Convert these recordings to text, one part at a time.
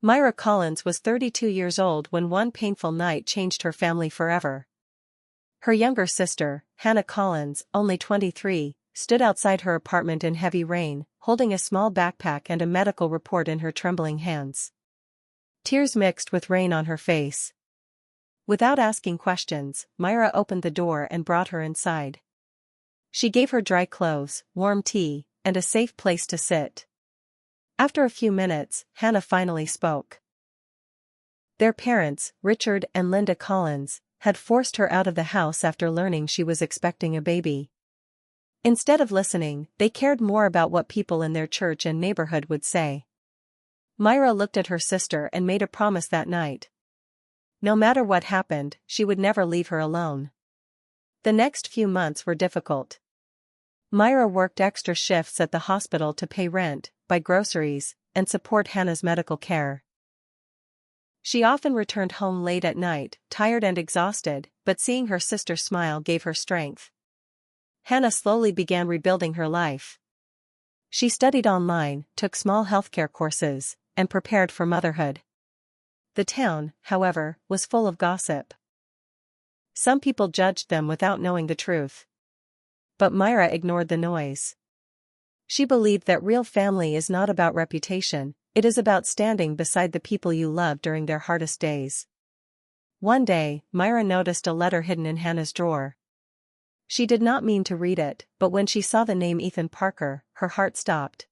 Myra Collins was 32 years old when one painful night changed her family forever. Her younger sister, Hannah Collins, only 23, stood outside her apartment in heavy rain, holding a small backpack and a medical report in her trembling hands. Tears mixed with rain on her face. Without asking questions, Myra opened the door and brought her inside. She gave her dry clothes, warm tea, and a safe place to sit. After a few minutes, Hannah finally spoke. Their parents, Richard and Linda Collins, had forced her out of the house after learning she was expecting a baby. Instead of listening, they cared more about what people in their church and neighborhood would say. Myra looked at her sister and made a promise that night. No matter what happened, she would never leave her alone. The next few months were difficult. Myra worked extra shifts at the hospital to pay rent, buy groceries, and support Hannah's medical care. She often returned home late at night, tired and exhausted, but seeing her sister smile gave her strength. Hannah slowly began rebuilding her life. She studied online, took small healthcare courses, and prepared for motherhood. The town, however, was full of gossip. Some people judged them without knowing the truth. But Myra ignored the noise. She believed that real family is not about reputation, it is about standing beside the people you love during their hardest days. One day, Myra noticed a letter hidden in Hannah's drawer. She did not mean to read it, but when she saw the name Ethan Parker, her heart stopped.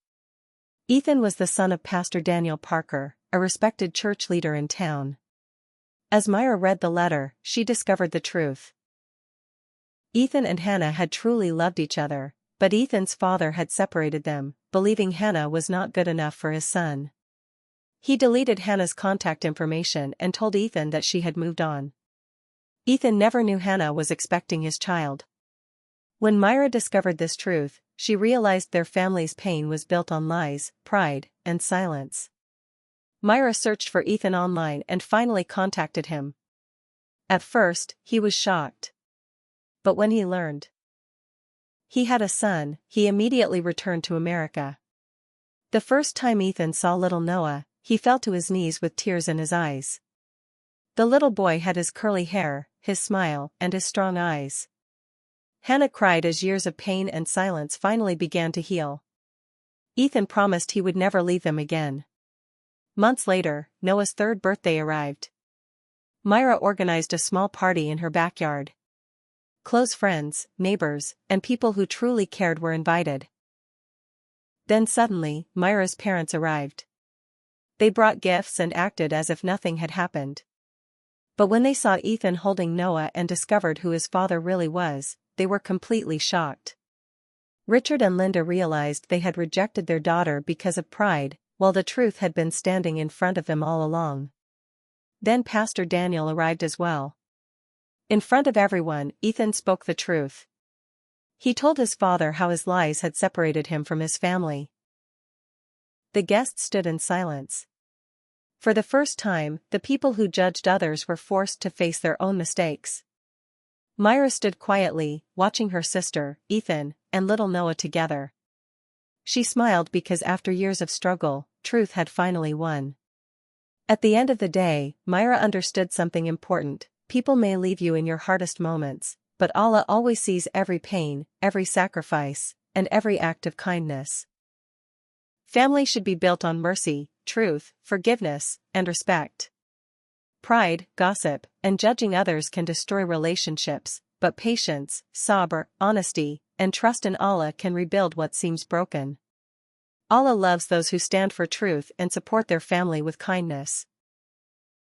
Ethan was the son of Pastor Daniel Parker, a respected church leader in town. As Myra read the letter, she discovered the truth. Ethan and Hannah had truly loved each other, but Ethan's father had separated them, believing Hannah was not good enough for his son. He deleted Hannah's contact information and told Ethan that she had moved on. Ethan never knew Hannah was expecting his child. When Myra discovered this truth, she realized their family's pain was built on lies, pride, and silence. Myra searched for Ethan online and finally contacted him. At first, he was shocked. But when he learned he had a son, he immediately returned to America. The first time Ethan saw little Noah, he fell to his knees with tears in his eyes. The little boy had his curly hair, his smile, and his strong eyes. Hannah cried as years of pain and silence finally began to heal. Ethan promised he would never leave them again. Months later, Noah's third birthday arrived. Myra organized a small party in her backyard. Close friends, neighbors, and people who truly cared were invited. Then suddenly, Myra's parents arrived. They brought gifts and acted as if nothing had happened. But when they saw Ethan holding Noah and discovered who his father really was, they were completely shocked. Richard and Linda realized they had rejected their daughter because of pride, while the truth had been standing in front of them all along. Then Pastor Daniel arrived as well. In front of everyone, Ethan spoke the truth. He told his father how his lies had separated him from his family. The guests stood in silence. For the first time, the people who judged others were forced to face their own mistakes. Myra stood quietly, watching her sister, Ethan, and little Noah together. She smiled because after years of struggle, truth had finally won. At the end of the day, Myra understood something important. People may leave you in your hardest moments, but Allah always sees every pain, every sacrifice, and every act of kindness. Family should be built on mercy, truth, forgiveness, and respect. Pride, gossip, and judging others can destroy relationships, but patience, sabr, honesty, and trust in Allah can rebuild what seems broken. Allah loves those who stand for truth and support their family with kindness.